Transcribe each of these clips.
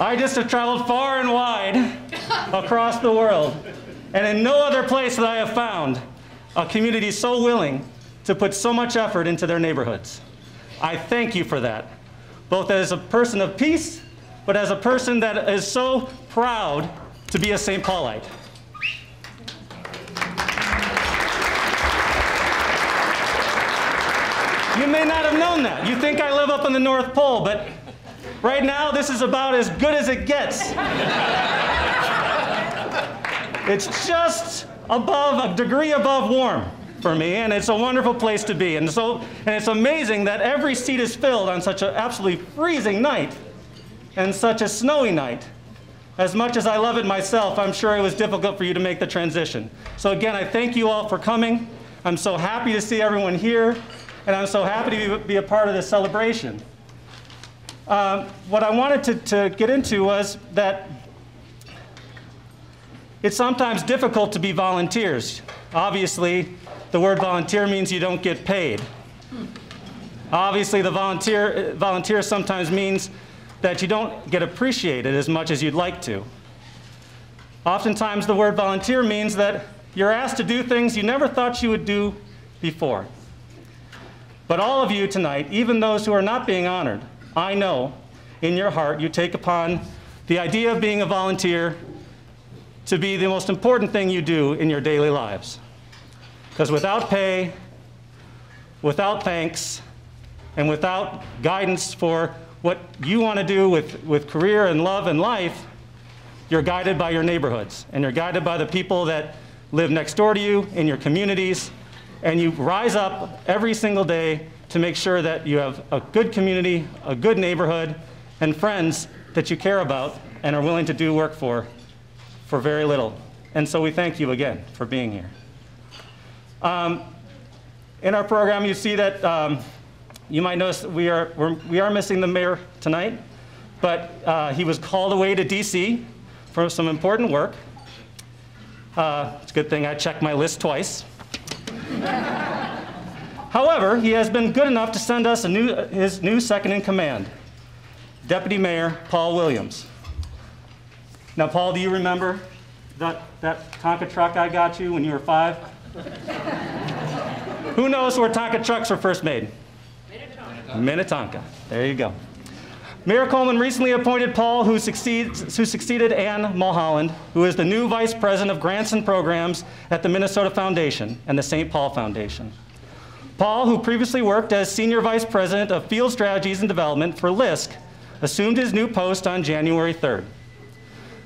I just have traveled far and wide across the world, and in no other place that I have found a community so willing to put so much effort into their neighborhoods. I thank you for that, both as a person of peace, but as a person that is so proud to be a St. Paulite. You may not have known that. You think I live up in the North Pole, but right now this is about as good as it gets. It's just above, a degree above warm for me, and it's a wonderful place to be. And it's amazing that every seat is filled on such an absolutely freezing night and such a snowy night. As much as I love it myself, I'm sure it was difficult for you to make the transition. So again, I thank you all for coming. I'm so happy to see everyone here, and I'm so happy to be a part of this celebration. What I wanted to get into was that it's sometimes difficult to be volunteers. Obviously, the word volunteer means you don't get paid. Obviously, the volunteer sometimes means that you don't get appreciated as much as you'd like to. Oftentimes, the word volunteer means that you're asked to do things you never thought you would do before. But all of you tonight, even those who are not being honored, I know in your heart you take upon the idea of being a volunteer to be the most important thing you do in your daily lives. Because without pay, without thanks, and without guidance for what you want to do with career and love and life, you're guided by your neighborhoods, and you're guided by the people that live next door to you in your communities, and you rise up every single day to make sure that you have a good community, a good neighborhood, and friends that you care about and are willing to do work for very little. And so we thank you again for being here. In our program, you see that you might notice that we are missing the mayor tonight, but he was called away to DC for some important work. It's a good thing I checked my list twice. However, he has been good enough to send us his new second in command, Deputy Mayor Paul Williams. Now, Paul, do you remember that Tonka truck I got you when you were 5? Who knows where Tonka trucks were first made? Minnetonka. There you go. Mayor Coleman recently appointed Paul, who succeeded Ann Mulholland, who is the new Vice President of Grants and Programs at the Minnesota Foundation and the St. Paul Foundation. Paul, who previously worked as Senior Vice President of Field Strategies and Development for LISC, assumed his new post on January 3rd.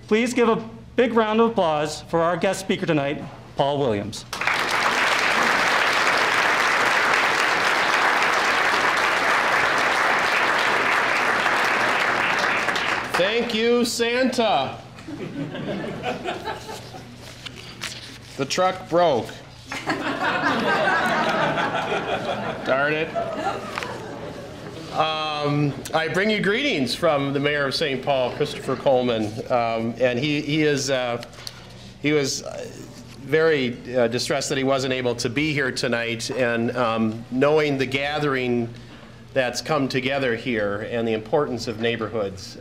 Please give a big round of applause for our guest speaker tonight, Paul Williams. Thank you, Santa. The truck broke. Darn it. I bring you greetings from the mayor of St. Paul, Christopher Coleman, and he was very distressed that he wasn't able to be here tonight, and knowing the gathering that's come together here and the importance of neighborhoods,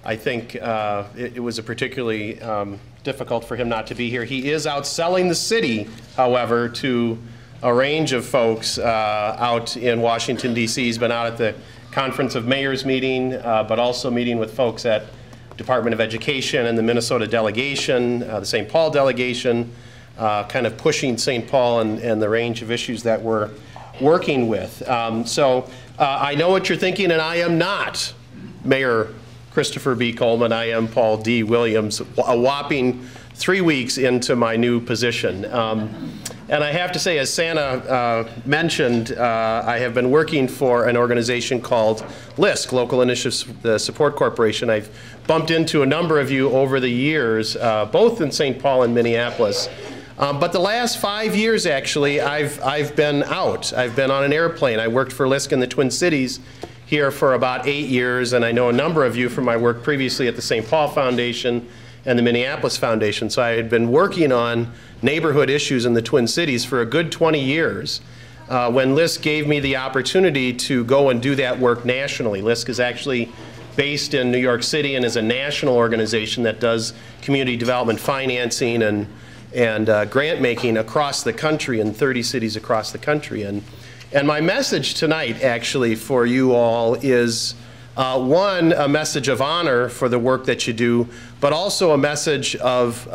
I think it was a particularly difficult for him not to be here. He is out selling the city, however, to a range of folks out in Washington, D.C. He's been out at the Conference of Mayors meeting, but also meeting with folks at Department of Education and the Minnesota delegation, the St. Paul delegation, kind of pushing St. Paul and the range of issues that we're working with. I know what you're thinking, and I am not Mayor Christopher B. Coleman. I am Paul D. Williams, a whopping 3 weeks into my new position. And I have to say, as Santa mentioned, I have been working for an organization called LISC, Local Initiative Support Corporation. I've bumped into a number of you over the years, both in St. Paul and Minneapolis. But the last 5 years, actually, I've been out. I've been on an airplane. I worked for LISC in the Twin Cities here for about 8 years, and I know a number of you from my work previously at the St. Paul Foundation and the Minneapolis Foundation. So I had been working on neighborhood issues in the Twin Cities for a good 20 years when LISC gave me the opportunity to go and do that work nationally. LISC is actually based in New York City and is a national organization that does community development financing and grant making across the country in 30 cities across the country. And my message tonight actually for you all is one, a message of honor for the work that you do, but also a message of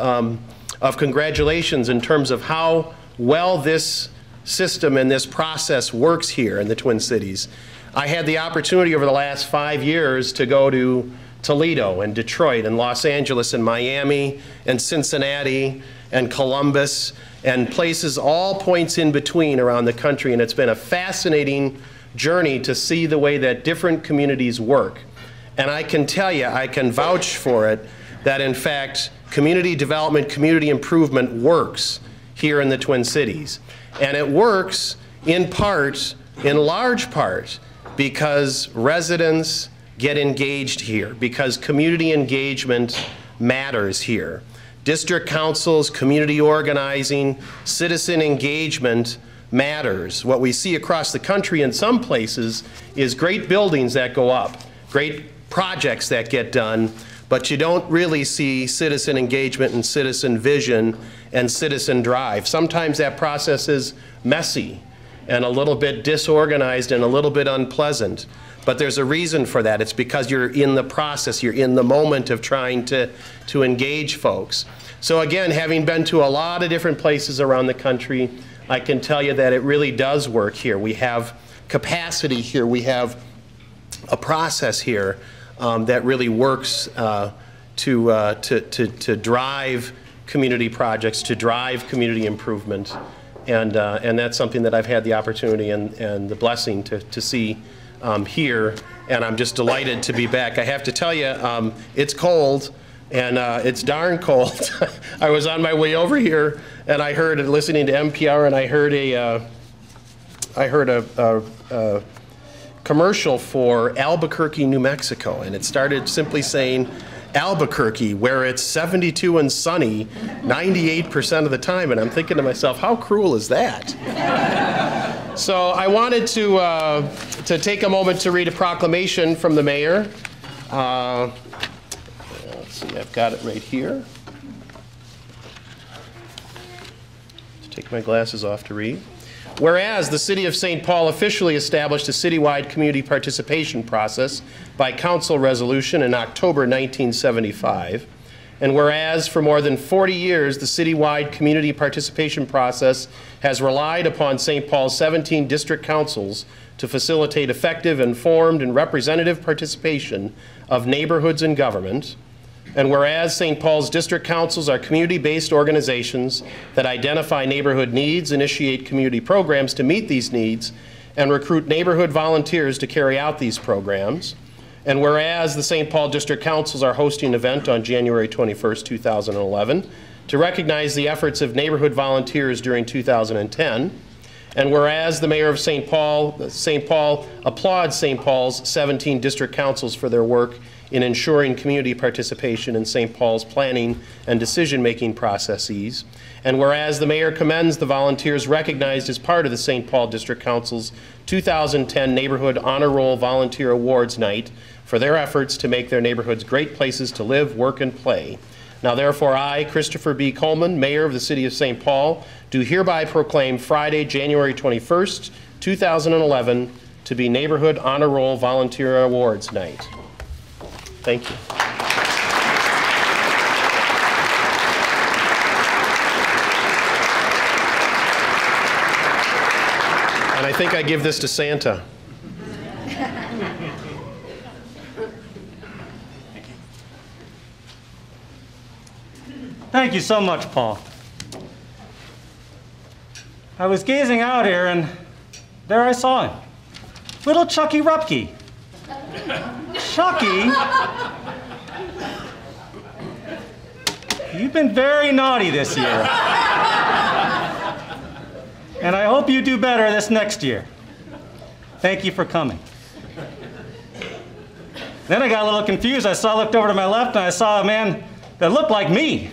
congratulations in terms of how well this system and this process works here in the Twin Cities. I had the opportunity over the last 5 years to go to Toledo and Detroit and Los Angeles and Miami and Cincinnati and Columbus and places, all points in between around the country, and it's been a fascinating journey to see the way that different communities work. And I can tell you, I can vouch for it, that in fact community development, community improvement works here in the Twin Cities. And it works in part, in large part, because residents get engaged here, because community engagement matters here. District councils, community organizing, citizen engagement matters. What we see across the country in some places is great buildings that go up, great projects that get done, but you don't really see citizen engagement and citizen vision and citizen drive. Sometimes that process is messy and a little bit disorganized and a little bit unpleasant. But there's a reason for that. It's because you're in the process, you're in the moment of trying to engage folks. So again, having been to a lot of different places around the country, I can tell you that it really does work here. We have capacity here. We have a process here that really works to drive community projects, to drive community improvement. And that's something that I've had the opportunity and the blessing to see here. And I'm just delighted to be back. I have to tell you, it's cold. And it's darn cold. I was on my way over here, and I heard, listening to NPR, and I heard a commercial for Albuquerque, New Mexico, and it started simply saying, Albuquerque, where it's 72 and sunny 98% of the time, and I'm thinking to myself, how cruel is that? So I wanted to take a moment to read a proclamation from the mayor. See, I've got it right here. Let's take my glasses off to read. Whereas the City of St. Paul officially established a citywide community participation process by council resolution in October 1975, and whereas for more than 40 years the citywide community participation process has relied upon St. Paul's 17 district councils to facilitate effective, informed, and representative participation of neighborhoods in government, and whereas St. Paul's district councils are community-based organizations that identify neighborhood needs, initiate community programs to meet these needs, and recruit neighborhood volunteers to carry out these programs, and whereas the St. Paul district councils are hosting an event on January 21st, 2011 to recognize the efforts of neighborhood volunteers during 2010, and whereas the mayor of St. Paul applauds St. Paul's 17 district councils for their work in ensuring community participation in St. Paul's planning and decision-making processes, and whereas the mayor commends the volunteers recognized as part of the St. Paul District Council's 2010 Neighborhood Honor Roll Volunteer Awards Night for their efforts to make their neighborhoods great places to live, work, and play. Now therefore I, Christopher B. Coleman, Mayor of the City of St. Paul, do hereby proclaim Friday, January 21st, 2011 to be Neighborhood Honor Roll Volunteer Awards Night. Thank you. And I think I give this to Santa. Thank you so much, Paul. I was gazing out here, and there I saw him. Little Chucky Rupke. Chucky? You've been very naughty this year. And I hope you do better this next year. Thank you for coming. Then I got a little confused. I looked over to my left, and I saw a man that looked like me.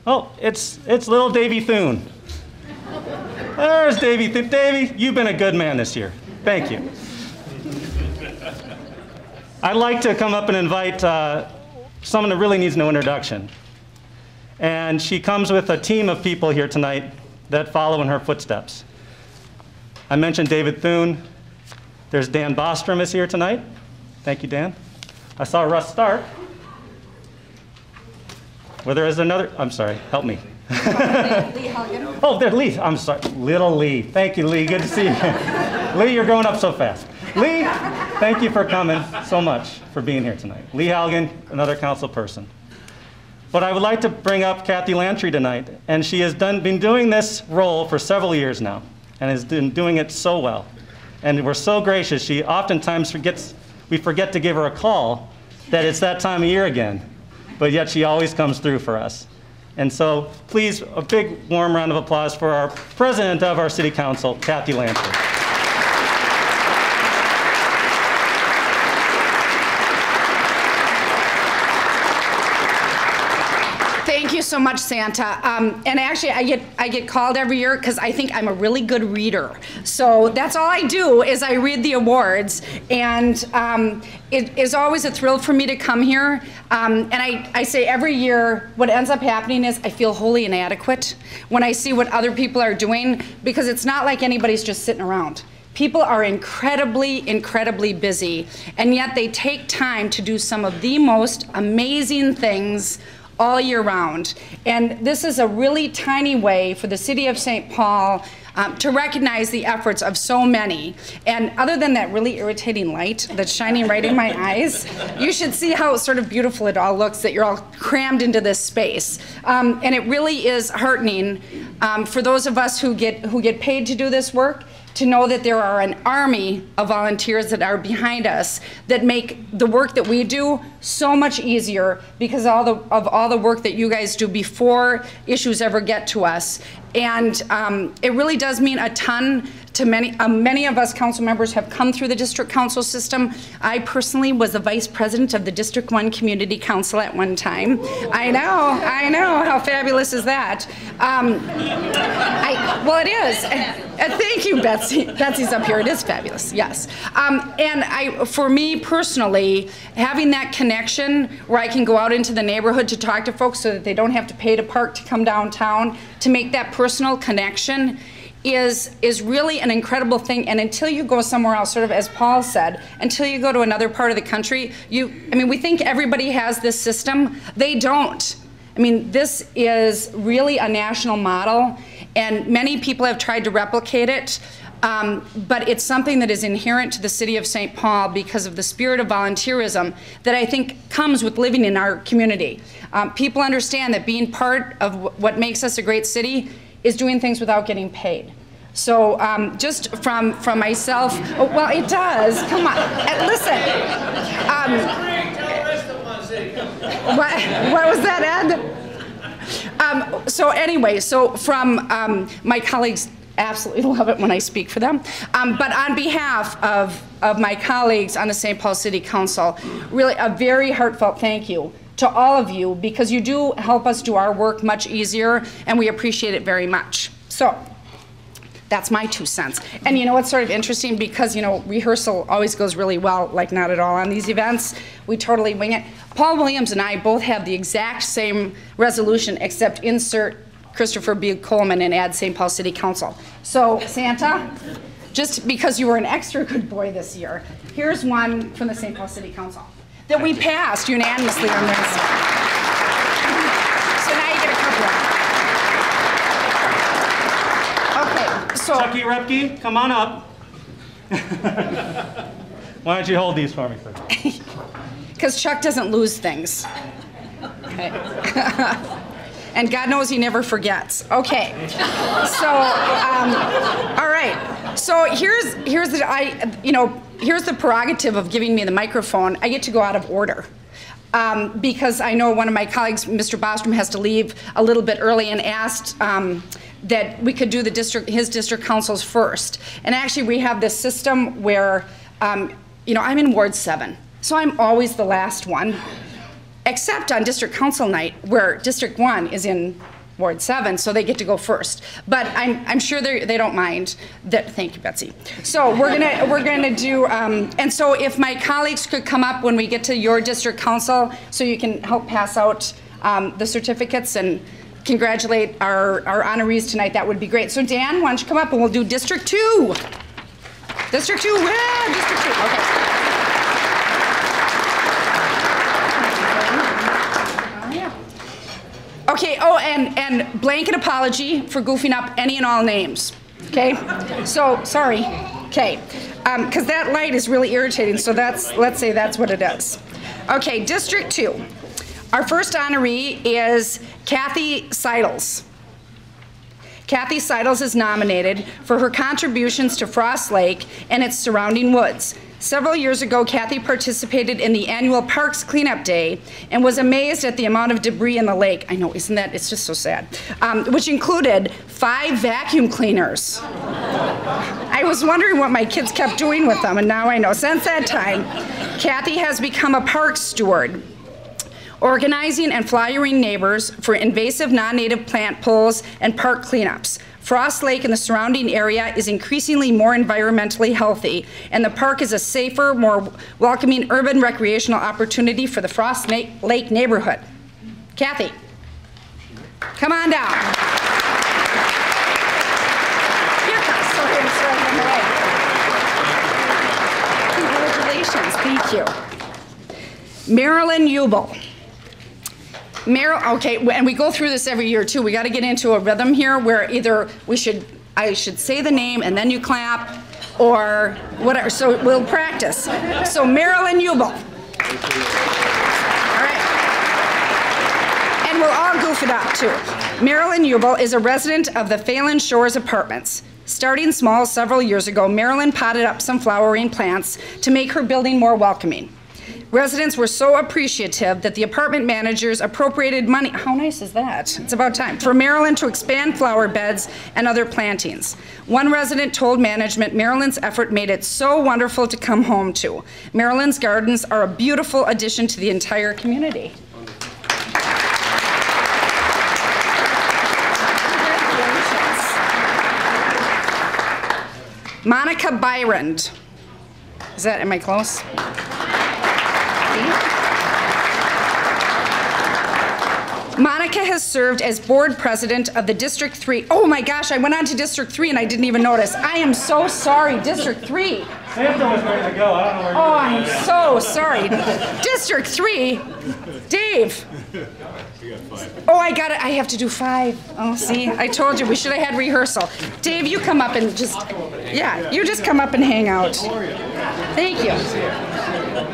Oh, it's little Davy Thune. There's Davy Thune. Davy, you've been a good man this year. Thank you. I'd like to come up and invite someone that really needs no introduction. And she comes with a team of people here tonight that follow in her footsteps. I mentioned David Thune. There's Dan Bostrom is here tonight. Thank you, Dan. I saw Russ Stark. Well, there is another, I'm sorry, help me. Lee Helgen. Oh, there's Lee, I'm sorry, little Lee. Thank you, Lee, good to see you. Lee, you're growing up so fast. Lee, thank you for coming so much, for being here tonight. Lee Helgen, another council person. But I would like to bring up Kathy Lantry tonight, and she has been doing this role for several years now, and has been doing it so well. And we're so gracious, she oftentimes we forget to give her a call that it's that time of year again, but yet she always comes through for us. And so please, a big warm round of applause for our president of our city council, Kathy Lantry. Thank you so much, Santa. And actually, I get called every year because I think I'm a really good reader. So that's all I do is I read the awards. And it is always a thrill for me to come here. And I say every year, what ends up happening is I feel wholly inadequate when I see what other people are doing, because it's not like anybody's just sitting around. People are incredibly, incredibly busy, and yet they take time to do some of the most amazing things all year round. And this is a really tiny way for the city of St. Paul to recognize the efforts of so many. And other than that really irritating light that's shining right in my eyes, you should see how sort of beautiful it all looks that you're all crammed into this space. And it really is heartening for those of us who get paid to do this work, to know that there are an army of volunteers that are behind us that make the work that we do so much easier because of all the work that you guys do before issues ever get to us. And it really does mean a ton to many of us council members have come through the district council system. I personally was the vice president of the District 1 Community Council at one time. I know, how fabulous is that? Well, it is. Thank you, Betsy. Betsy's up here, it is fabulous, yes. And for me personally, having that connection where I can go out into the neighborhood to talk to folks so that they don't have to pay to park to come downtown, to make that personal connection is really an incredible thing. And until you go somewhere else, sort of as Paul said, until you go to another part of the country, we think everybody has this system. They don't. I mean, this is really a national model, and many people have tried to replicate it, but it's something that is inherent to the city of St. Paul because of the spirit of volunteerism that I think comes with living in our community. People understand that being part of what makes us a great city is doing things without getting paid. So just from myself, well, it does. Come on, listen. What was that, Ed? So anyway, so from my colleagues, absolutely love it when I speak for them. But on behalf of my colleagues on the St. Paul City Council, really a very heartfelt thank you to all of you, because you do help us do our work much easier, and we appreciate it very much. So that's my 2 cents. And you know what's sort of interesting, because rehearsal always goes really well, like not at all on these events. We totally wing it. Paul Williams and I both have the exact same resolution, except insert Christopher B. Coleman and add St. Paul City Council. So Santa, just because you were an extra good boy this year, here's one from the St. Paul City Council that we passed unanimously on Wednesday. So now you get a couple. Okay, so Chucky Repke, come on up. Why don't you hold these for me, sir? Because Chuck doesn't lose things. Okay. And God knows he never forgets. Okay. So, all right. So here's the prerogative of giving me the microphone. I get to go out of order. Because I know one of my colleagues, Mr. Bostrom, has to leave a little bit early, and asked that we could do his district councils first. And actually, we have this system where, I'm in Ward 7, so I'm always the last one, except on district council night, where District 1 is in Ward 7, so they get to go first. But I'm sure they don't mind that. Thank you, Betsy. So we're gonna do, and so if my colleagues could come up when we get to your district council, so you can help pass out the certificates and congratulate our honorees tonight, that would be great. So Dan, why don't you come up and we'll do District 2. District 2, yeah, District 2, okay. Okay, oh, and blanket apology for goofing up any and all names, okay? So, sorry, okay, because that light is really irritating, so let's say that's what it is. Okay, District 2. Our first honoree is Kathy Seidels. Kathy Seidels is nominated for her contributions to Frost Lake and its surrounding woods. Several years ago, Kathy participated in the annual Parks Cleanup Day and was amazed at the amount of debris in the lake. I know, isn't that, it's just so sad. Which included 5 vacuum cleaners. I was wondering what my kids kept doing with them, and now I know. Since that time, Kathy has become a park steward, organizing and flyering neighbors for invasive non-native plant pulls and park cleanups. Frost Lake and the surrounding area is increasingly more environmentally healthy, and the park is a safer, more welcoming urban recreational opportunity for the Frost Lake neighborhood. Kathy, come on down. Here comes. Sorry, I'm throwing them away. Congratulations, thank you. Marilyn Ubel. Okay, and we go through this every year too. We got to get into a rhythm here where either I should say the name and then you clap, or whatever. So we'll practice. So Marilyn Ubel. All right. And we'll all goof it up too. Marilyn Ubel is a resident of the Phelan Shores Apartments. Starting small several years ago, Marilyn potted up some flowering plants to make her building more welcoming. Residents were so appreciative that the apartment managers appropriated money, how nice is that? It's about time, for Marilyn to expand flower beds and other plantings. One resident told management Marilyn's effort made it so wonderful to come home to. Marilyn's gardens are a beautiful addition to the entire community. Monica Byrand. Am I close? Monica has served as board president of the District 3. Oh my gosh, I went on to District 3 and I didn't even notice. I am so sorry, District 3. Santa was ready to go. I don't know where Oh, I'm so sorry. District 3, Dave. Oh, I got it. I have to do 5. Oh, see, I told you we should have had rehearsal. Dave, you come up and you just come up and hang out. Thank you.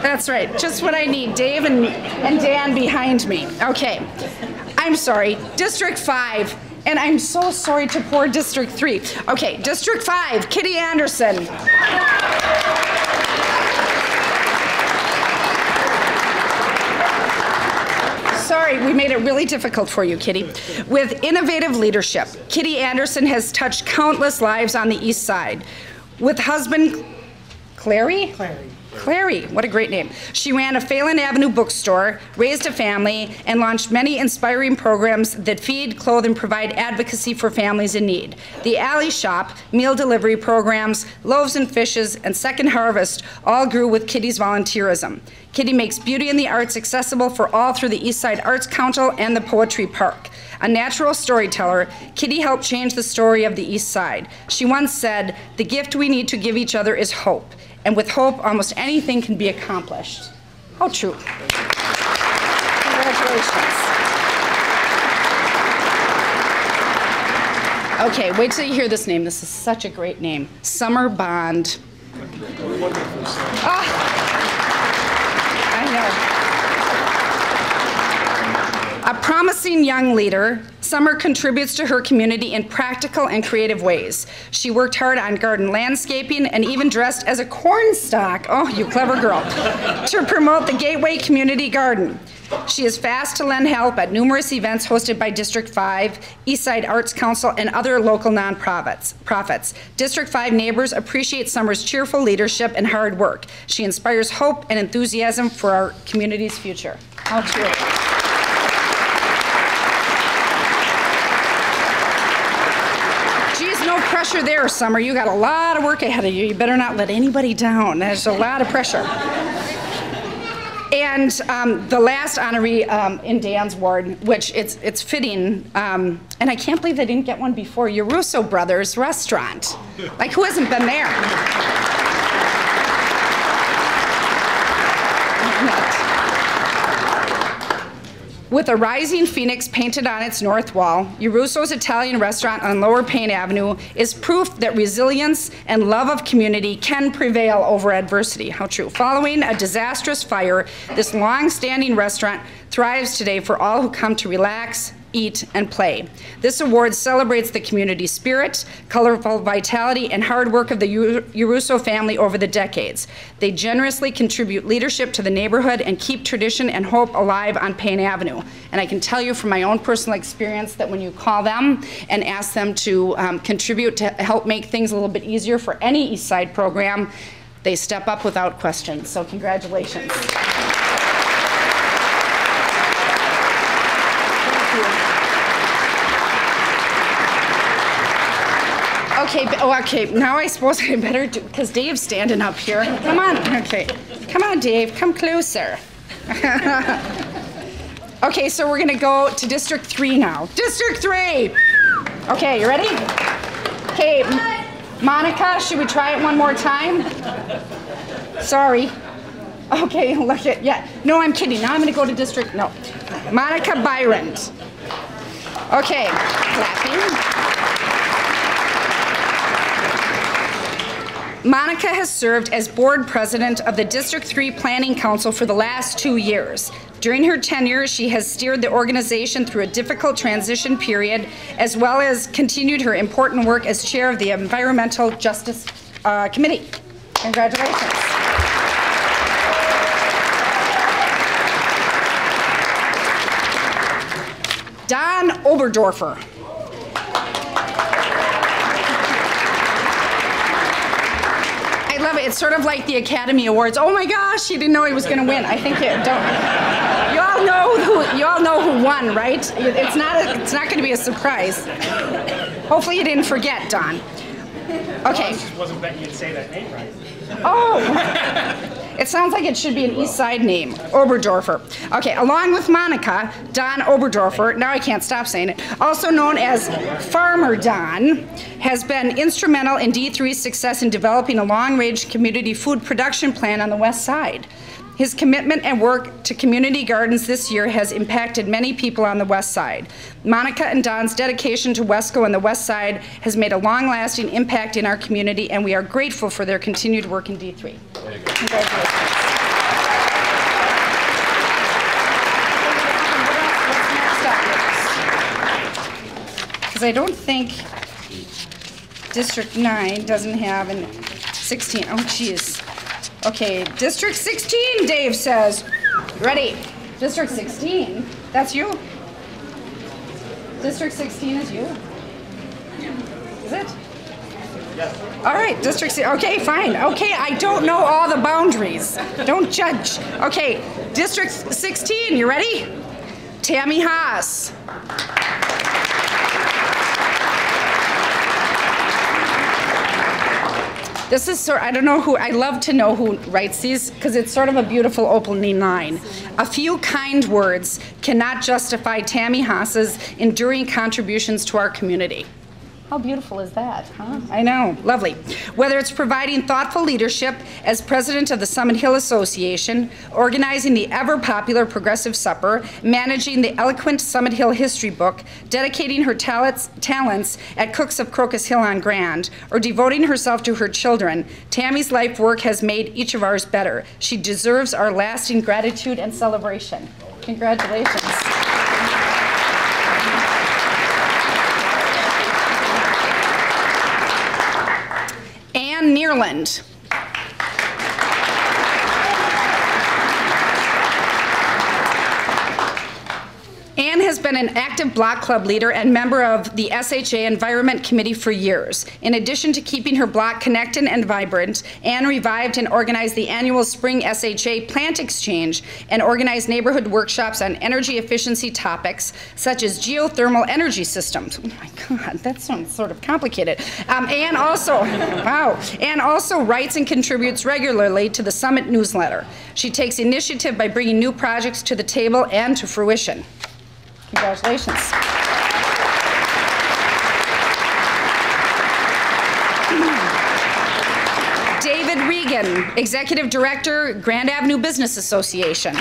That's right, just what I need. Dave and Dan behind me. Okay, I'm sorry, District 5, and I'm so sorry to poor District 3. Okay, District 5, Kitty Anderson. Sorry, we made it really difficult for you, Kitty. With innovative leadership, Kitty Anderson has touched countless lives on the East Side. With husband, Clary, what a great name. She ran a Phelan Avenue bookstore, raised a family, and launched many inspiring programs that feed, clothe, and provide advocacy for families in need. The Alley Shop, meal delivery programs, Loaves and Fishes, and Second Harvest all grew with Kitty's volunteerism. Kitty makes beauty and the arts accessible for all through the East Side Arts Council and the Poetry Park. A natural storyteller, Kitty helped change the story of the East Side. She once said, "The gift we need to give each other is hope. And with hope, almost anything can be accomplished." How true. Congratulations. Okay, wait till you hear this name. This is such a great name. Summer Bond. Oh, I know. A promising young leader, Summer contributes to her community in practical and creative ways. She worked hard on garden landscaping and even dressed as a cornstalk, oh, you clever girl, to promote the Gateway Community Garden. She is fast to lend help at numerous events hosted by District 5, Eastside Arts Council, and other local nonprofits. District 5 neighbors appreciate Summer's cheerful leadership and hard work. She inspires hope and enthusiasm for our community's future. How true. pressure there, Summer. You got a lot of work ahead of you. You better not let anybody down. There's a lot of pressure. And the last honoree in Dan's ward, which it's fitting, and I can't believe they didn't get one before, your Russo Brothers restaurant. Like, who hasn't been there? With a rising phoenix painted on its north wall, Russo's Italian restaurant on Lower Payne Avenue is proof that resilience and love of community can prevail over adversity. How true. Following a disastrous fire, this long-standing restaurant thrives today for all who come to relax, eat, and play. This award celebrates the community spirit, colorful vitality, and hard work of the Russo family over the decades. They generously contribute leadership to the neighborhood and keep tradition and hope alive on Payne Avenue. And I can tell you from my own personal experience that when you call them and ask them to contribute to help make things a little bit easier for any East Side program, they step up without question. So congratulations. Okay, now I suppose I better do, because Dave's standing up here. Come on, okay. Come on, Dave, come closer. Okay, so we're gonna go to District 3 now. District 3! Okay, you ready? Okay, Monica, should we try it one more time? Sorry. Okay, look at, yeah. No, I'm kidding, now I'm gonna go to District, no. Monica Byron. Okay, clapping. Monica has served as board president of the District 3 Planning Council for the last 2 years. During her tenure, she has steered the organization through a difficult transition period, as well as continued her important work as chair of the Environmental Justice Committee. Congratulations. Don Oberdorfer. I love it. It's sort of like the Academy Awards. Oh my gosh, he didn't know he was going to win. I think you all know who won, right? It's not going to be a surprise. Hopefully you didn't forget, Don. Okay. I just wasn't betting you'd say that name right. Oh. It sounds like it should be an East Side name, Oberdorfer. Okay, along with Monica, Don Oberdorfer, now I can't stop saying it, also known as Farmer Don, has been instrumental in D3's success in developing a long-range community food production plan on the West Side. His commitment and work to community gardens this year has impacted many people on the West Side. Monica and Don's dedication to Wesco and the West Side has made a long-lasting impact in our community, and we are grateful for their continued work in D3. Congratulations. Because I don't think District 9 doesn't have an 16. Oh, geez. Okay, District 16, Dave says. Ready? District 16? That's you? District 16 is you? Is it? Yes. All right, District 16. Okay, fine. Okay, I don't know all the boundaries. Don't judge. Okay, District 16, you ready? Tammy Haas. This is sort, I don't know who, I love to know who writes these because it's sort of a beautiful opening line. A few kind words cannot justify Tammy Haas's enduring contributions to our community. How beautiful is that, huh? I know, lovely. Whether it's providing thoughtful leadership as president of the Summit Hill Association, organizing the ever-popular Progressive Supper, managing the eloquent Summit Hill History Book, dedicating her talents at Cooks of Crocus Hill on Grand, or devoting herself to her children, Tammy's life work has made each of ours better. She deserves our lasting gratitude and celebration. Congratulations. Nearland. Anne has been been an active block club leader and member of the SHA Environment Committee for years. In addition to keeping her block connected and vibrant, Ann revived and organized the annual Spring SHA Plant Exchange and organized neighborhood workshops on energy efficiency topics such as geothermal energy systems. Oh my God, that sounds sort of complicated. Ann also writes and contributes regularly to the Summit newsletter. She takes initiative by bringing new projects to the table and to fruition. Congratulations. David Regan, Executive Director, Grand Avenue Business Association.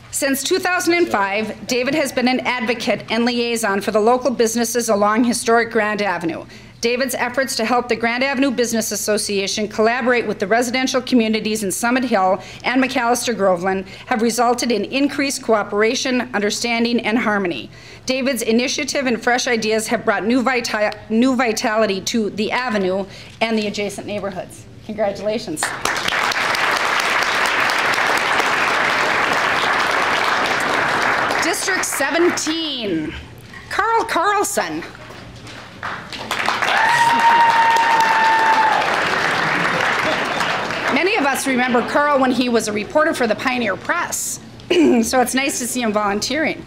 Since 2005, David has been an advocate and liaison for the local businesses along historic Grand Avenue. David's efforts to help the Grand Avenue Business Association collaborate with the residential communities in Summit Hill and McAllister Groveland have resulted in increased cooperation, understanding, and harmony. David's initiative and fresh ideas have brought new vitality to the Avenue and the adjacent neighborhoods. Congratulations. District 17, Carl Carlson. Many of us remember Carl when he was a reporter for the Pioneer Press, so it's nice to see him volunteering.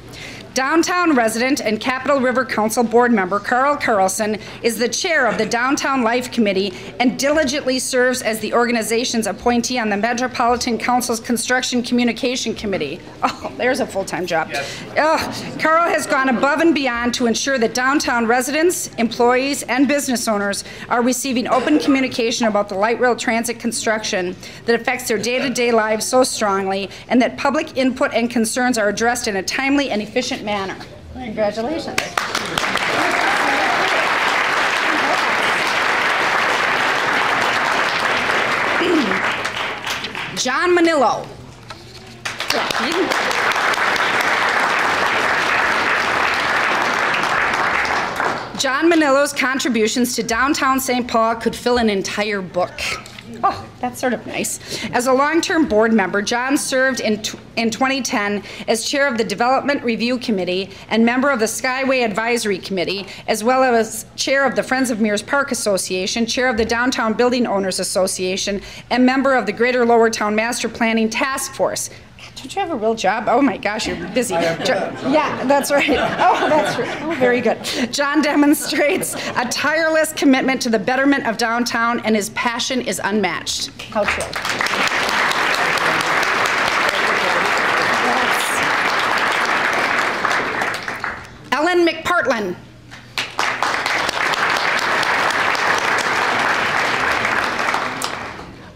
Downtown resident and Capitol River Council board member Carl Carlson is the chair of the Downtown Life Committee and diligently serves as the organization's appointee on the Metropolitan Council's Construction Communication Committee. Oh, there's a full-time job. Yes. Carl has gone above and beyond to ensure that downtown residents, employees, and business owners are receiving open communication about the light rail transit construction that affects their day-to-day lives so strongly, and that public input and concerns are addressed in a timely and efficient manner. Congratulations. John Manillo. John Manillo's contributions to downtown St. Paul could fill an entire book. Oh, that's sort of nice. As a long-term board member, John served in 2010 as chair of the Development Review Committee and member of the Skyway Advisory Committee, as well as chair of the Friends of Mears Park Association, chair of the Downtown Building Owners Association, and member of the Greater Lower Town Master Planning Task Force. Don't you have a real job? Oh my gosh, you're busy. Yeah, that's right. Oh, that's right. Oh, very good. John demonstrates a tireless commitment to the betterment of downtown, and his passion is unmatched. How true. Ellen McPartlin.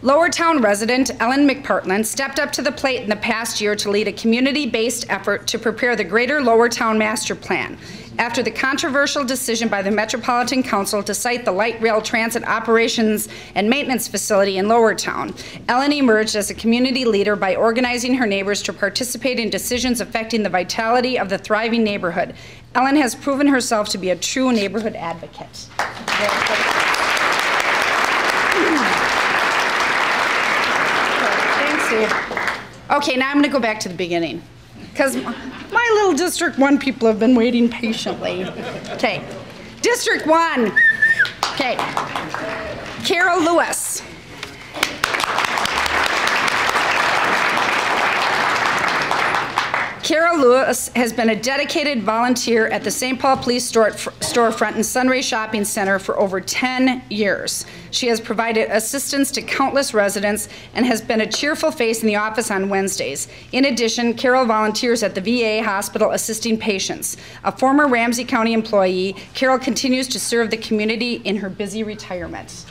Lowertown resident Ellen McPartlin stepped up to the plate in the past year to lead a community-based effort to prepare the Greater Lowertown Master Plan. After the controversial decision by the Metropolitan Council to site the light rail transit operations and maintenance facility in Lowertown, Ellen emerged as a community leader by organizing her neighbors to participate in decisions affecting the vitality of the thriving neighborhood. Ellen has proven herself to be a true neighborhood advocate. Okay, now I'm going to go back to the beginning, because my little District 1 people have been waiting patiently. Okay, District 1. Okay, Carol Lewis. Carol Lewis has been a dedicated volunteer at the St. Paul Police storefront and Sunray Shopping Center for over 10 years. She has provided assistance to countless residents and has been a cheerful face in the office on Wednesdays. In addition, Carol volunteers at the VA hospital assisting patients. A former Ramsey County employee, Carol continues to serve the community in her busy retirement.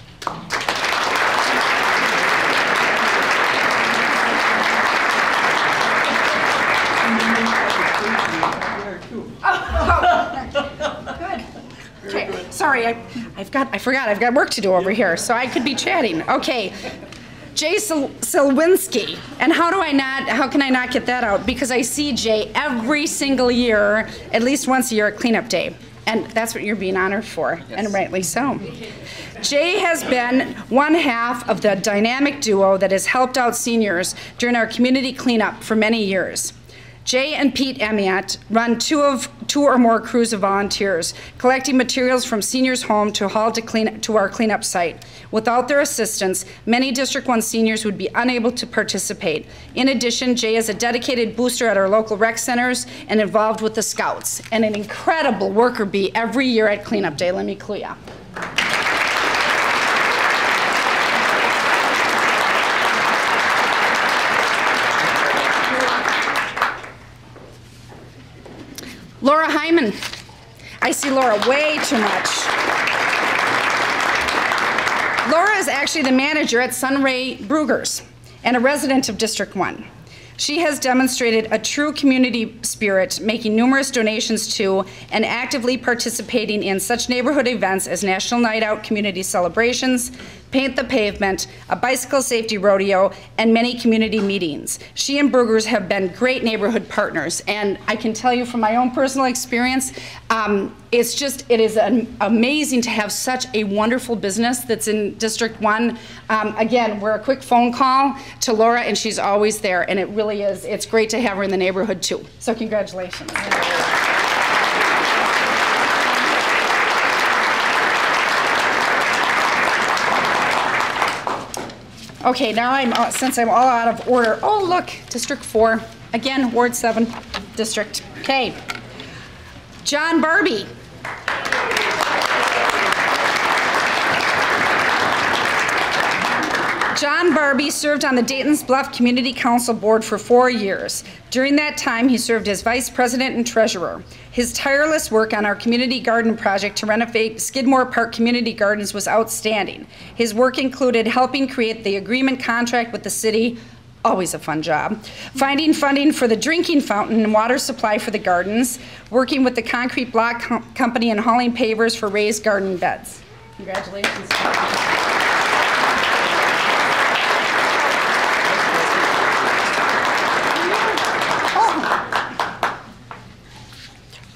Good. Okay, sorry, I forgot I've got work to do over here, so I could be chatting. Okay, Jay Silwinski, and how can I not get that out? Because I see Jay every single year, at least once a year at cleanup day. And that's what you're being honored for, and rightly so. Jay has been one half of the dynamic duo that has helped out seniors during our community cleanup for many years. Jay and Pete Emiat run two or more crews of volunteers, collecting materials from seniors' home to haul to our cleanup site. Without their assistance, many District 1 seniors would be unable to participate. In addition, Jay is a dedicated booster at our local rec centers and involved with the Scouts, and an incredible worker bee every year at Cleanup Day. Let me clue ya. Laura Hyman. I see Laura way too much. Laura is actually the manager at Sunray Brugers and a resident of District 1. She has demonstrated a true community spirit, making numerous donations to and actively participating in such neighborhood events as National Night Out community celebrations, Paint the Pavement, a bicycle safety rodeo, and many community meetings. She and Brugers have been great neighborhood partners, and I can tell you from my own personal experience, it is amazing to have such a wonderful business that's in District 1. Again, we're a quick phone call to Laura, and she's always there, and it really is, it's great to have her in the neighborhood too. So congratulations. Okay, now since I'm all out of order. Oh, look, District 4. Again, Ward 7 District. Okay. John Barbie. John Barbie served on the Dayton's Bluff Community Council Board for 4 years. During that time, he served as vice president and treasurer. His tireless work on our community garden project to renovate Skidmore Park Community Gardens was outstanding. His work included helping create the agreement contract with the city, always a fun job, finding funding for the drinking fountain and water supply for the gardens, working with the concrete block company and hauling pavers for raised garden beds. Congratulations.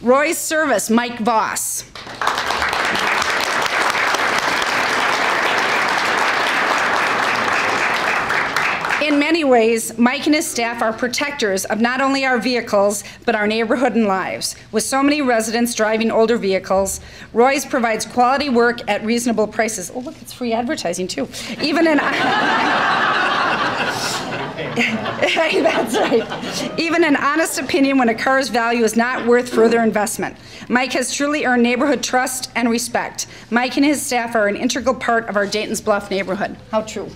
Roy's Service, Mike Voss. In many ways, Mike and his staff are protectors of not only our vehicles, but our neighborhood and lives. With so many residents driving older vehicles, Roy's provides quality work at reasonable prices. Oh, look, it's free advertising too. Even in... That's right. Even an honest opinion when a car's value is not worth further investment. Mike has truly earned neighborhood trust and respect. Mike and his staff are an integral part of our Dayton's Bluff neighborhood. How true.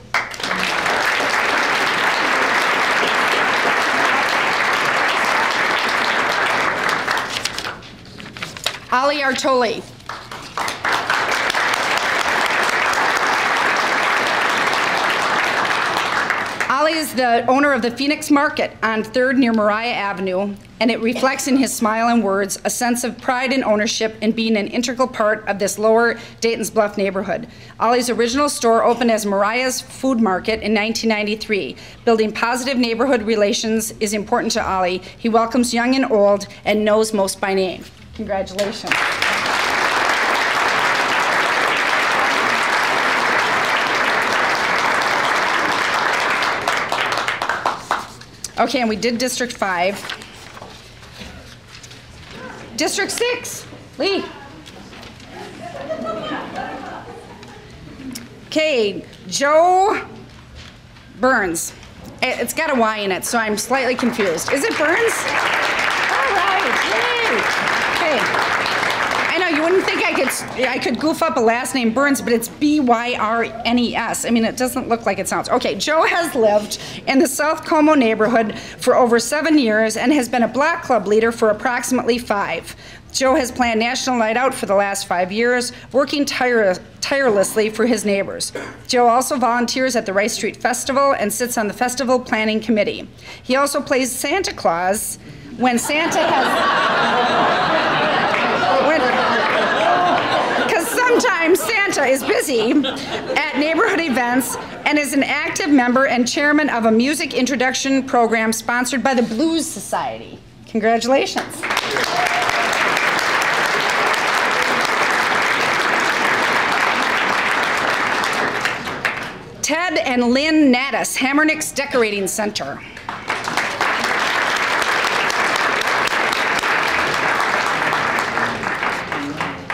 Ali Artoli. Ali is the owner of the Phoenix Market on 3rd near Mariah Avenue, and it reflects in his smile and words a sense of pride and ownership in being an integral part of this lower Dayton's Bluff neighborhood. Ali's original store opened as Mariah's Food Market in 1993. Building positive neighborhood relations is important to Ali. He welcomes young and old and knows most by name. Congratulations. Okay, and we did District 5. District 6, Lee. Okay, Joe Burns. It's got a Y in it, so I'm slightly confused. Is it Burns? All right, yay. Okay. I know you wouldn't think I could goof up a last name Burns, but it's B-Y-R-N-E-S. I mean, it doesn't look like it sounds. Okay, Joe has lived in the South Como neighborhood for over 7 years and has been a block club leader for approximately 5. Joe has planned National Night Out for the last 5 years, working tirelessly for his neighbors. Joe also volunteers at the Rice Street Festival and sits on the festival planning committee. He also plays Santa Claus when Santa has... Because sometimes Santa is busy at neighborhood events and is an active member and chairman of a music introduction program sponsored by the Blues Society. Congratulations. Ted and Lynn Naddis, Hammernix Decorating Center.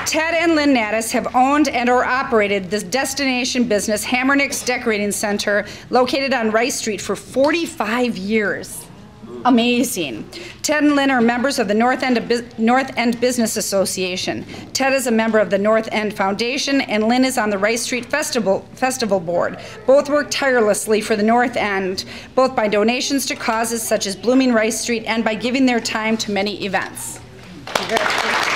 Ted and Lynn Naddis have owned and or operated the destination business Hammernix Decorating Center located on Rice Street for 45 years. Amazing. Ted and Lynn are members of the North End Business Association. Ted is a member of the North End Foundation, and Lynn is on the Rice Street Festival Board. Both work tirelessly for the North End, both by donations to causes such as Blooming Rice Street and by giving their time to many events. Congratulations.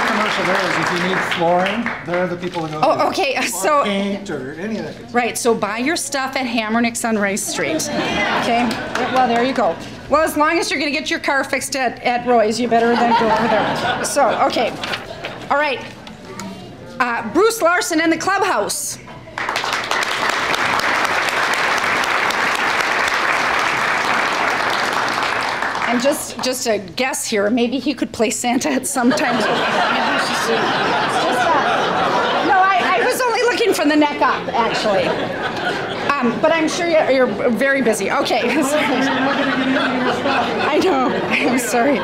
Commercial there is if you need flooring, they're the people to go to. Oh, okay, so. Or paint or any of that good stuff. Right, so buy your stuff at Hammernix on Rice Street. Okay, well, there you go. Well, as long as you're gonna get your car fixed at Roy's, you better then go over there. So, okay, all right. Bruce Larson and the Clubhouse. And just a guess here, maybe he could play Santa at some time. No, I was only looking from the neck up, actually. But I'm sure you're very busy. Okay. I know. I'm sorry.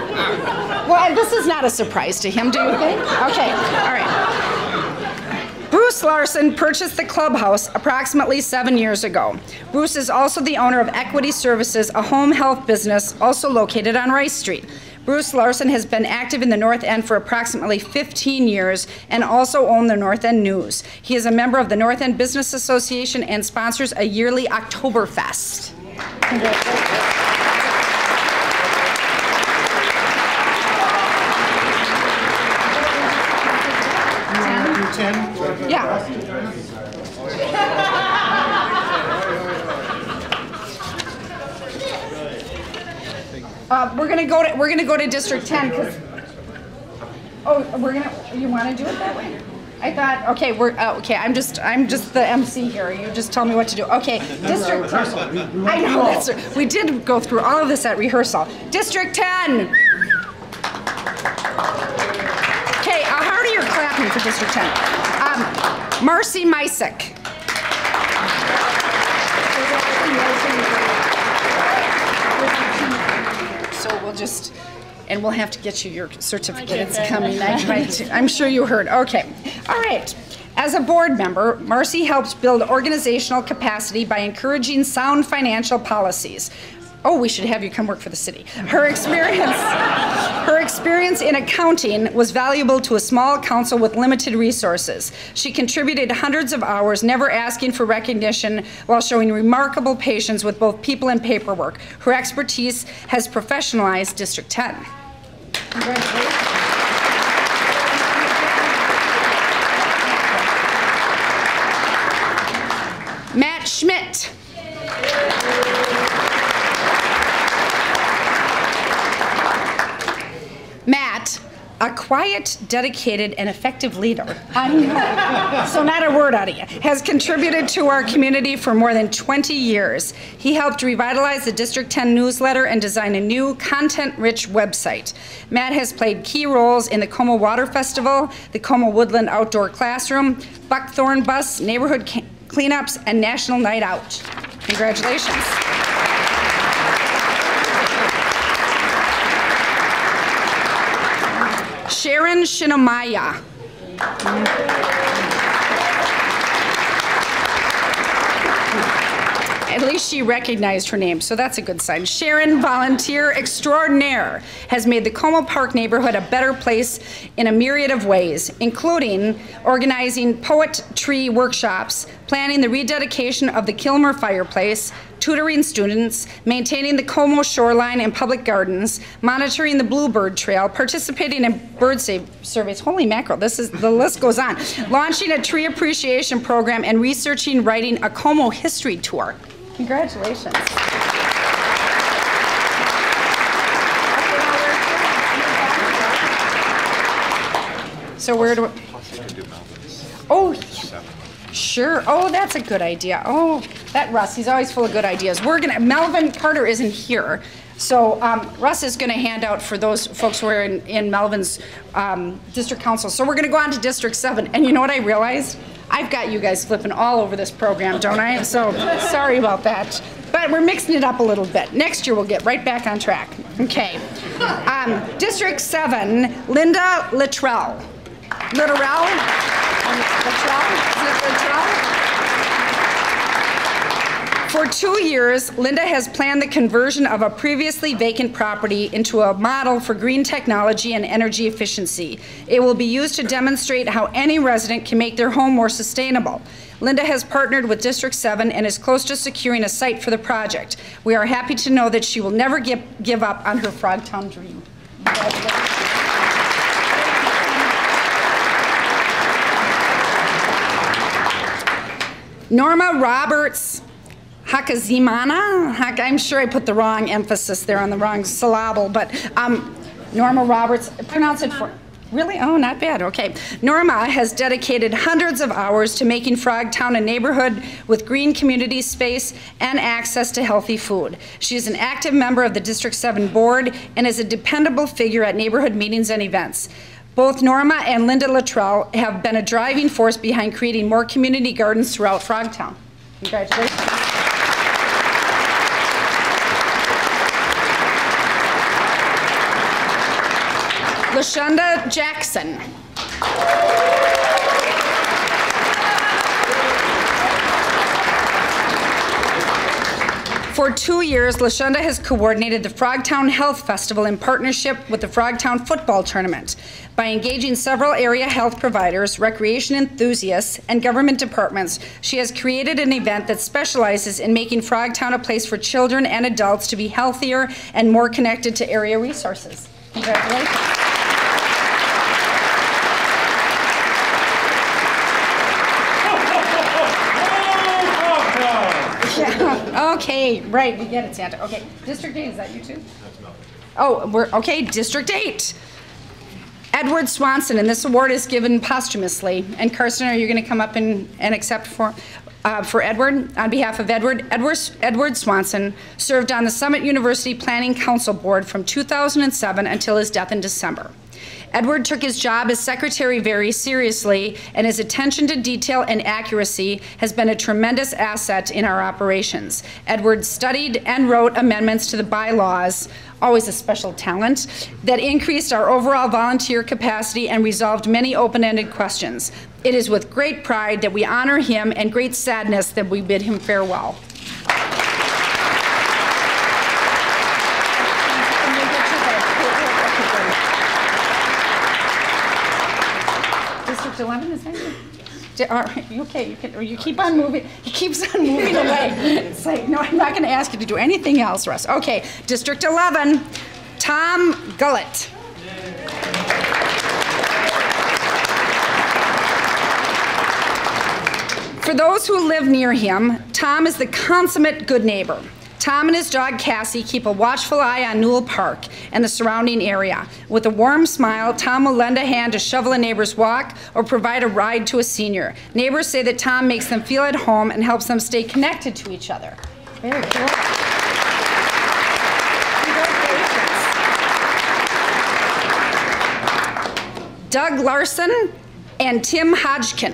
Well, this is not a surprise to him, do you think? Okay. All right. Bruce Larson purchased the Clubhouse approximately 7 years ago. Bruce is also the owner of Equity Services, a home health business also located on Rice Street. Bruce Larson has been active in the North End for approximately 15 years and also owns the North End News. He is a member of the North End Business Association and sponsors a yearly Oktoberfest. Congratulations. Yeah. We're gonna go to District 10 because. Oh, you want to do it that way? I thought. Okay, okay. I'm just the MC here. You just tell me what to do. Okay, District 10. I know that's. We did go through all of this at rehearsal. District 10. Okay, how are you clapping for District 10? Marcy Mysick. So we'll have to get you your certificate. It's coming. I'm sure you heard. Okay. All right. As a board member, Marcy helps build organizational capacity by encouraging sound financial policies. Oh, we should have you come work for the city. Her experience in accounting was valuable to a small council with limited resources. She contributed hundreds of hours, never asking for recognition, while showing remarkable patience with both people and paperwork. Her expertise has professionalized District 10. Congratulations. Matt Schmidt. Matt, a quiet, dedicated, and effective leader, so not a word out of you, has contributed to our community for more than 20 years. He helped revitalize the District 10 newsletter and design a new, content-rich website. Matt has played key roles in the Como Water Festival, the Como Woodland Outdoor Classroom, Buckthorn Bus, neighborhood cleanups, and National Night Out. Congratulations. Sharon Shinomaya. At least she recognized her name, so that's a good sign. Sharon, volunteer extraordinaire, has made the Como Park neighborhood a better place in a myriad of ways, including organizing poetry workshops, planning the rededication of the Kilmer fireplace, tutoring students, maintaining the Como shoreline and public gardens, monitoring the Bluebird Trail, participating in bird surveys. Holy mackerel, the list goes on. Launching a tree appreciation program and researching, writing a Como history tour. Congratulations. So where do Oh, sure. Oh, that's a good idea. Oh, that Russ, he's always full of good ideas. Melvin Carter isn't here, So Russ is going to hand out for those folks who are in Melvin's district council. So we're going to go on to District 7. And you know what I realized? I've got you guys flipping all over this program, don't I? So sorry about that. But we're mixing it up a little bit. Next year we'll get right back on track. Okay. District 7, Linda Littrell. Littrell? Littrell? Is it Littrell? For 2 years, Linda has planned the conversion of a previously vacant property into a model for green technology and energy efficiency. It will be used to demonstrate how any resident can make their home more sustainable. Linda has partnered with District 7 and is close to securing a site for the project. We are happy to know that she will never give up on her Frogtown dream. Congratulations. Norma Roberts Hakazimana. I'm sure I put the wrong emphasis there on the wrong syllable, but Norma Roberts, pronounce it for, really? Oh, not bad, okay. Norma has dedicated hundreds of hours to making Frogtown a neighborhood with green community space and access to healthy food. She is an active member of the District 7 board and is a dependable figure at neighborhood meetings and events. Both Norma and Linda Littrell have been a driving force behind creating more community gardens throughout Frogtown. Congratulations. LaShonda Jackson. For 2 years, LaShonda has coordinated the Frogtown Health Festival in partnership with the Frogtown Football Tournament. By engaging several area health providers, recreation enthusiasts, and government departments, she has created an event that specializes in making Frogtown a place for children and adults to be healthier and more connected to area resources. Congratulations. Yeah. Okay, right, we get it, Santa. Okay, District 8, is that you too? Oh, okay, District 8. Edward Swanson, and this award is given posthumously. And Carson, are you going to come up and accept for Edward? On behalf of Edward Swanson served on the Summit University Planning Council Board from 2007 until his death in December. Edward took his job as secretary very seriously, and his attention to detail and accuracy has been a tremendous asset in our operations. Edward studied and wrote amendments to the bylaws, always a special talent, that increased our overall volunteer capacity and resolved many open-ended questions. It is with great pride that we honor him and great sadness that we bid him farewell. District 11, is that you? All right, okay, you keep on moving. He keeps on moving away. It's like, no, I'm not going to ask you to do anything else, Russ. Okay, District 11, Tom Gullett. For those who live near him, Tom is the consummate good neighbor. Tom and his dog Cassie keep a watchful eye on Newell Park and the surrounding area. With a warm smile, Tom will lend a hand to shovel a neighbor's walk or provide a ride to a senior. Neighbors say that Tom makes them feel at home and helps them stay connected to each other. Very cool. Congratulations. Doug Larson and Tim Hodgkin.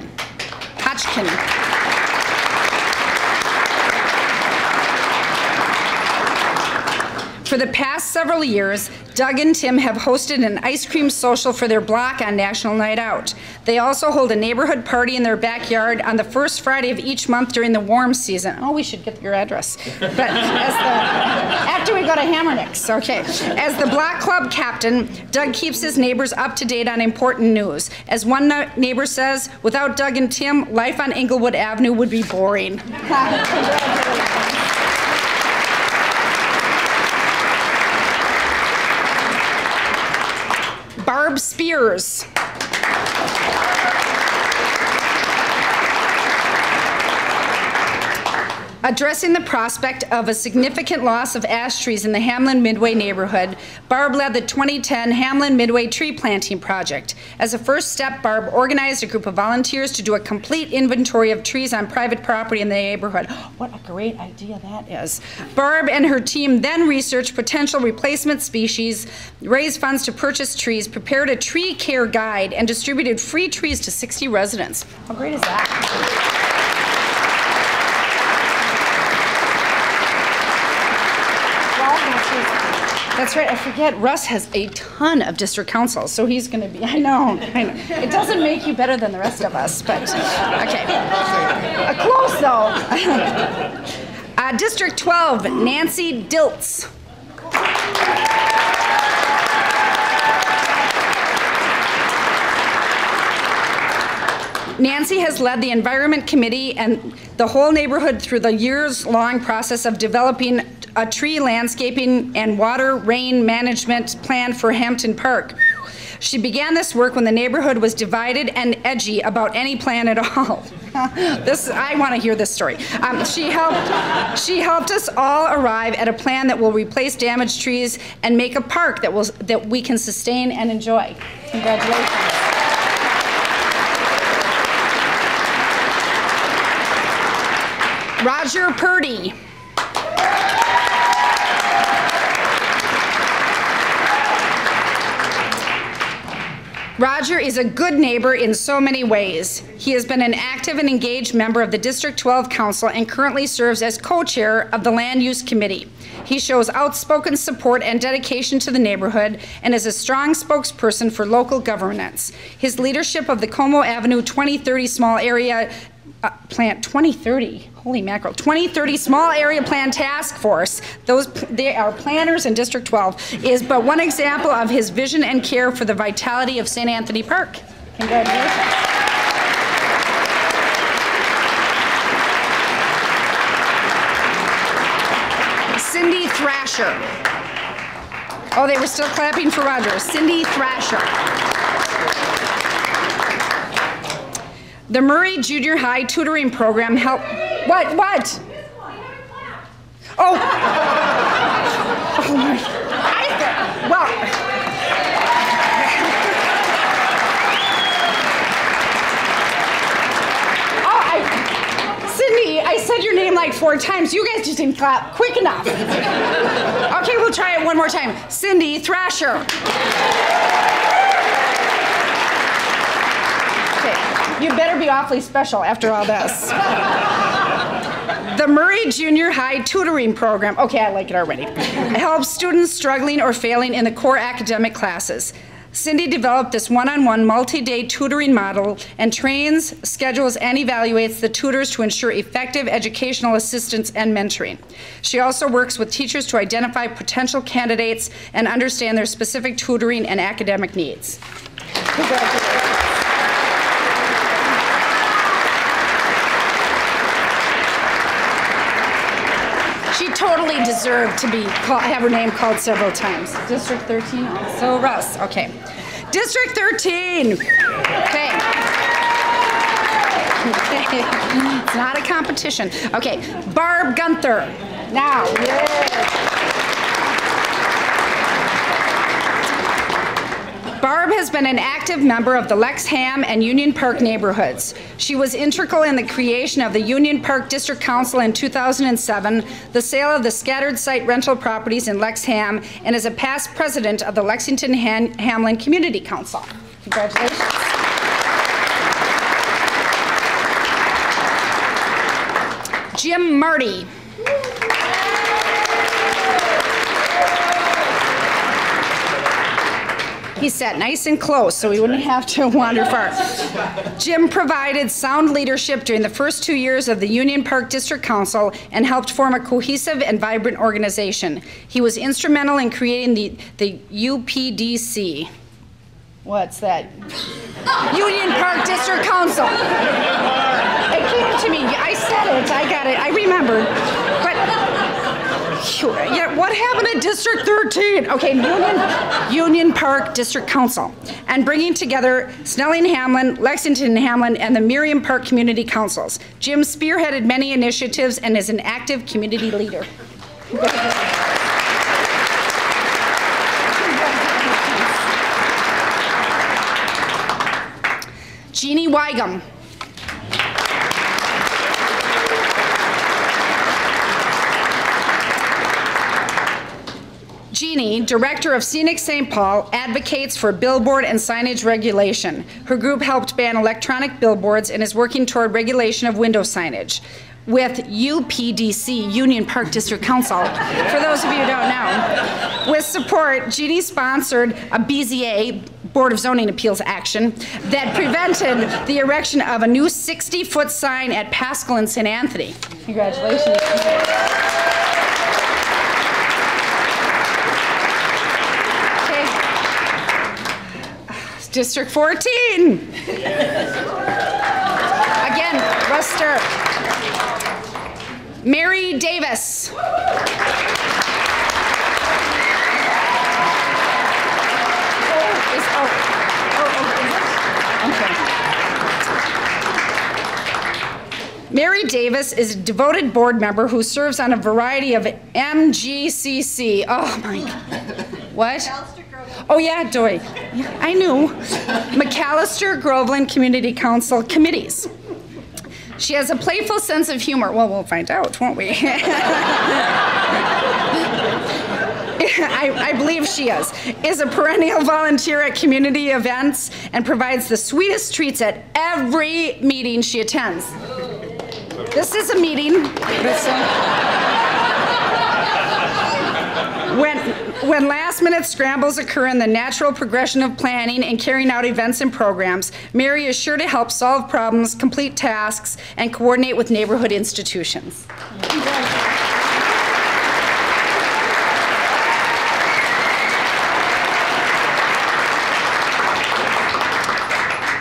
For the past several years, Doug and Tim have hosted an ice cream social for their block on National Night Out. They also hold a neighborhood party in their backyard on the first Friday of each month during the warm season. Oh, we should get your address. But after we go to Hammernick's, okay. As the block club captain, Doug keeps his neighbors up to date on important news. As one neighbor says, without Doug and Tim, life on Englewood Avenue would be boring. Barb Spears. Addressing the prospect of a significant loss of ash trees in the Hamlin Midway neighborhood, Barb led the 2010 Hamlin Midway Tree Planting Project. As a first step, Barb organized a group of volunteers to do a complete inventory of trees on private property in the neighborhood. What a great idea that is. Barb and her team then researched potential replacement species, raised funds to purchase trees, prepared a tree care guide, and distributed free trees to 60 residents. How great is that? That's right, I forget, Russ has a ton of district councils, so he's gonna be, I know. It doesn't make you better than the rest of us, but, okay. Close though. District 12, Nancy Diltz. Nancy has led the Environment Committee and the whole neighborhood through the years-long process of developing a tree landscaping and water rain management plan for Hampton Park. She began this work when the neighborhood was divided and edgy about any plan at all. I want to hear this story. She helped us all arrive at a plan that will replace damaged trees and make a park that we can sustain and enjoy. Congratulations. Roger Purdy. Roger is a good neighbor in so many ways. He has been an active and engaged member of the District 12 Council and currently serves as co-chair of the Land Use Committee. He shows outspoken support and dedication to the neighborhood and is a strong spokesperson for local governance. His leadership of the Como Avenue 2030 Small Area Plant 2030, holy mackerel, 2030 Small Area Plan Task Force, they are planners in District 12, is but one example of his vision and care for the vitality of St. Anthony Park. Congratulations. Cindy Thrasher. Oh, they were still clapping for Roger. Cindy Thrasher. The Murray Junior High Tutoring Program helped. What? Oh. Oh my. Cindy, I said your name like 4 times. You guys just didn't clap quick enough. Okay, we'll try it one more time. Cindy Thrasher. You better be awfully special after all this. The Murray Junior High Tutoring Program, okay, I like it already, helps students struggling or failing in the core academic classes. Cindy developed this one-on-one multi-day tutoring model and trains, schedules, and evaluates the tutors to ensure effective educational assistance and mentoring. She also works with teachers to identify potential candidates and understand their specific tutoring and academic needs. Congratulations. She totally deserved to have her name called several times. District 13, so Russ, okay. District 13, okay. It's not a competition. Okay, Barb Gunther, now. Barb has been an active member of the Lexham and Union Park neighborhoods. She was integral in the creation of the Union Park District Council in 2007, the sale of the scattered site rental properties in Lexham, and is a past president of the Lexington Hamlin Community Council. Congratulations. Jim Marty. He sat nice and close so he wouldn't have to wander far. Jim provided sound leadership during the first 2 years of the Union Park District Council and helped form a cohesive and vibrant organization. He was instrumental in creating the UPDC. What's that? Union Park District Council. It came to me. I said it. I got it. I remembered. But Yeah, what happened at District 13? Okay, Union Park District Council. And bringing together Snelling Hamlin, Lexington Hamlin, and the Miriam Park Community Councils. Jim spearheaded many initiatives and is an active community leader. Jeannie Weigum. Jeannie, Director of Scenic St. Paul, advocates for billboard and signage regulation. Her group helped ban electronic billboards and is working toward regulation of window signage with UPDC, Union Park District Council, for those of you who don't know. With support, Jeannie sponsored a BZA, Board of Zoning Appeals action, that prevented the erection of a new 60-foot sign at Pascal and St. Anthony. Congratulations. District 14. Again, Ruster. Mary Davis. Mary Davis is a devoted board member who serves on a variety of MGCC. Oh my God. What? Oh yeah, Doy. Yeah, I knew. McAllister Groveland Community Council committees. She has a playful sense of humor. Well, we'll find out, won't we? I believe she is a perennial volunteer at community events and provides the sweetest treats at every meeting she attends. This is a meeting. When last-minute scrambles occur in the natural progression of planning and carrying out events and programs, Mary is sure to help solve problems, complete tasks, and coordinate with neighborhood institutions.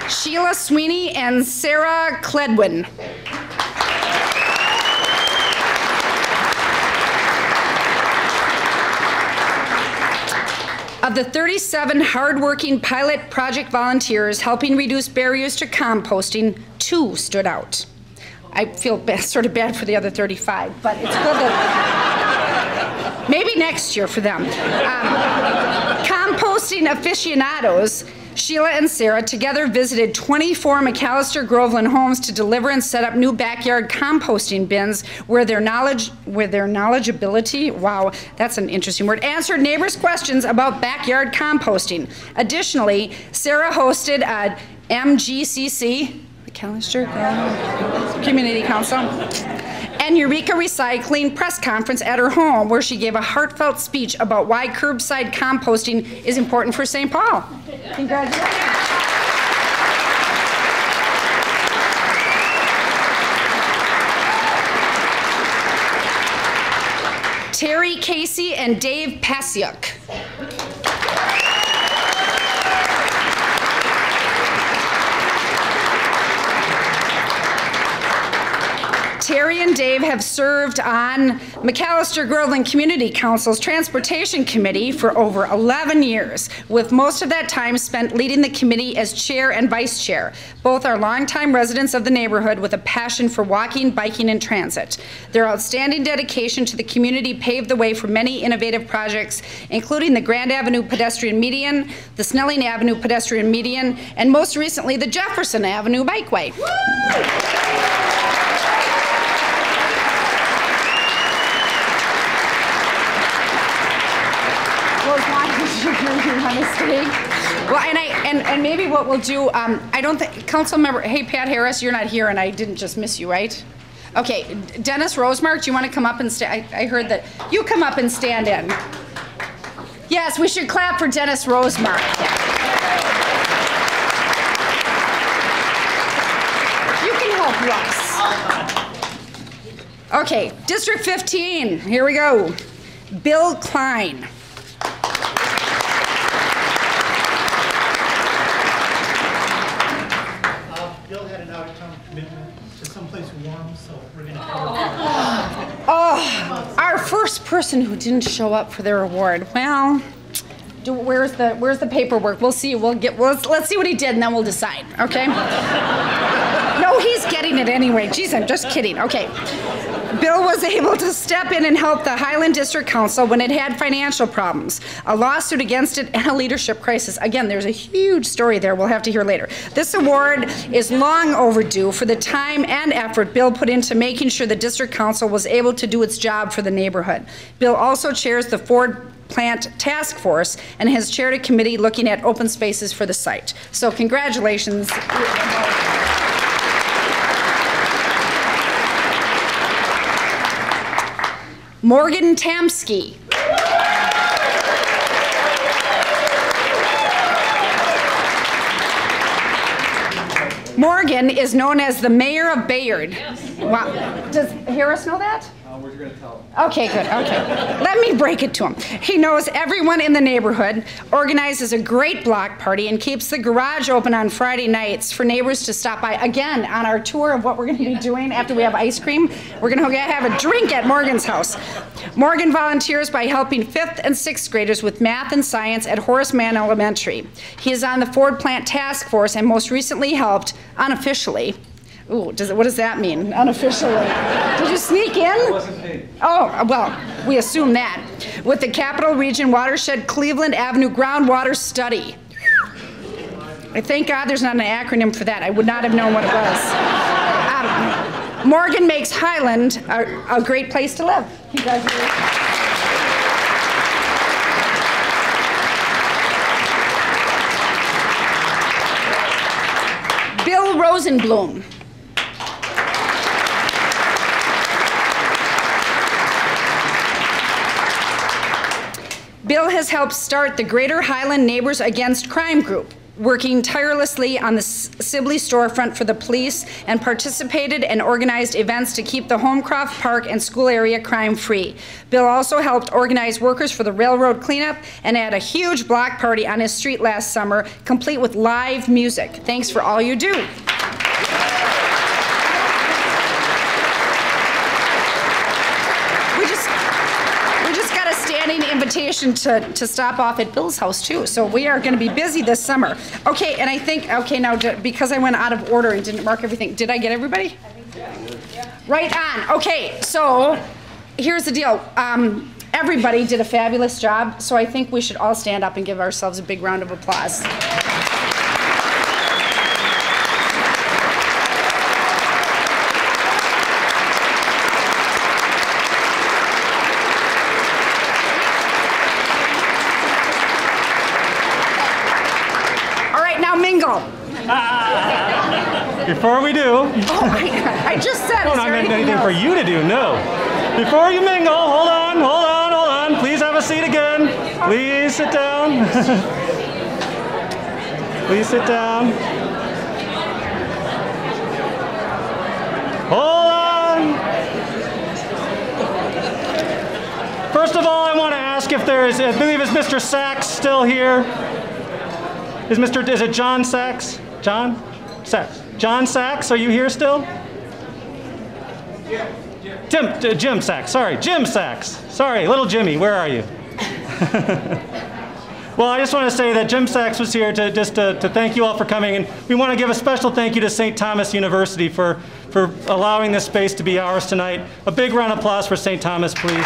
Sheila Sweeney and Sarah Cledwin. Of the 37 hardworking pilot project volunteers helping reduce barriers to composting, 2 stood out. I feel sort of bad for the other 35, but it's good that maybe next year for them. Composting aficionados, Sheila and Sarah together visited 24 McAllister Groveland homes to deliver and set up new backyard composting bins where their knowledgeability, wow, that's an interesting word, answered neighbors' questions about backyard composting. Additionally, Sarah hosted a MGCC, McAllister Groveland Community Council, and Eureka Recycling press conference at her home where she gave a heartfelt speech about why curbside composting is important for St. Paul. Congratulations. Terry Casey and Dave Pasiuk. Terry and Dave have served on McAllister Groveland Community Council's Transportation Committee for over 11 years, with most of that time spent leading the committee as chair and vice chair. Both are longtime residents of the neighborhood with a passion for walking, biking, and transit. Their outstanding dedication to the community paved the way for many innovative projects, including the Grand Avenue pedestrian median, the Snelling Avenue pedestrian median, and most recently, the Jefferson Avenue bikeway. Well, and maybe what we'll do, I don't think, council member, hey, Pat Harris, you're not here and I didn't just miss you, right? Okay, Dennis Rosemark, do you want to come up and stand? I heard that. You come up and stand in. Yes, we should clap for Dennis Rosemark. You can help Russ. Okay, District 15, here we go. Bill Klein. Bill had an out-of-town commitment to someplace warm, so we're going to cover Oh, our first person who didn't show up for their award. Well, where's the paperwork? We'll see. Let's see what he did, and then we'll decide. Okay? No, he's getting it anyway. Geez, I'm just kidding. Okay. Bill was able to step in and help the Highland District Council when it had financial problems, a lawsuit against it, and a leadership crisis. Again, there's a huge story there we'll have to hear later. This award is long overdue for the time and effort Bill put into making sure the District Council was able to do its job for the neighborhood. Bill also chairs the Ford Plant Task Force and has chaired a committee looking at open spaces for the site. So congratulations. Morgan Tamsky. Morgan is known as the mayor of Bayard. Yes. Wow. Does Harris know that? We're going to tell him. Okay, good. Okay. Let me break it to him. He knows everyone in the neighborhood, organizes a great block party, and keeps the garage open on Friday nights for neighbors to stop by. Again, on our tour of what we're going to be doing after we have ice cream, we're going to have a drink at Morgan's house. Morgan volunteers by helping 5th and 6th graders with math and science at Horace Mann Elementary. He is on the Ford Plant Task Force and most recently helped, unofficially, ooh, what does that mean, unofficially? Did you sneak in? I wasn't paid. Oh, well, we assume that. With the Capital Region Watershed Cleveland Avenue Groundwater Study. I thank God there's not an acronym for that. I would not have known what it was. Morgan makes Highland a great place to live. Congratulations. Bill Rosenblum. Bill has helped start the Greater Highland Neighbors Against Crime group, working tirelessly on the Sibley storefront for the police, and participated and organized events to keep the Homecroft Park and school area crime-free. Bill also helped organize workers for the railroad cleanup and had a huge block party on his street last summer, complete with live music. Thanks for all you do. Invitation to stop off at Bill's house too, so we are going to be busy this summer. Okay, and I think, okay, now because I went out of order and didn't mark everything, did I get everybody? I think so. Yeah. Right on. Okay, so here's the deal. Everybody did a fabulous job, so I think we should all stand up and give ourselves a big round of applause. Before we do, I just said, I'm not meant anything for you to do, no. Before you mingle, hold on. Please have a seat again. Please sit down. Please sit down. Hold on. First of all, I want to ask if there is, I believe it's Mr. Sachs still here. Is it John Sachs? John? Sachs. John Sachs, are you here still? Jim Sachs, sorry, Jim Sachs. Sorry, little Jimmy, where are you? Well, I just want to say that Jim Sachs was here to thank you all for coming, and we want to give a special thank you to St. Thomas University for allowing this space to be ours tonight. A big round of applause for St. Thomas, please.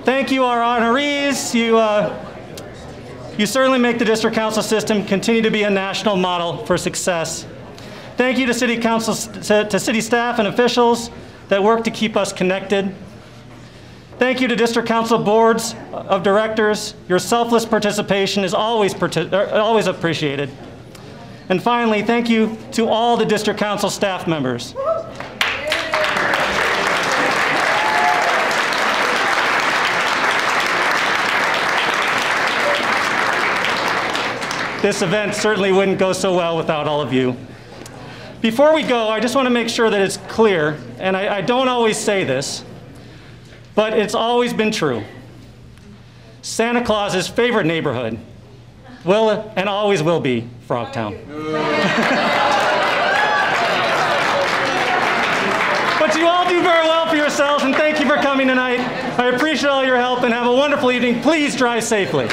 Thank you, our honorees. You certainly make the district council system continue to be a national model for success. Thank you to city council, to city staff and officials that work to keep us connected. Thank you to district council boards of directors. Your selfless participation is always appreciated. And finally, thank you to all the district council staff members. This event certainly wouldn't go so well without all of you. Before we go, I just want to make sure that it's clear, and I don't always say this, but it's always been true. Santa Claus's favorite neighborhood will and always will be Frogtown. But you all do very well for yourselves, and thank you for coming tonight. I appreciate all your help, and have a wonderful evening. Please drive safely.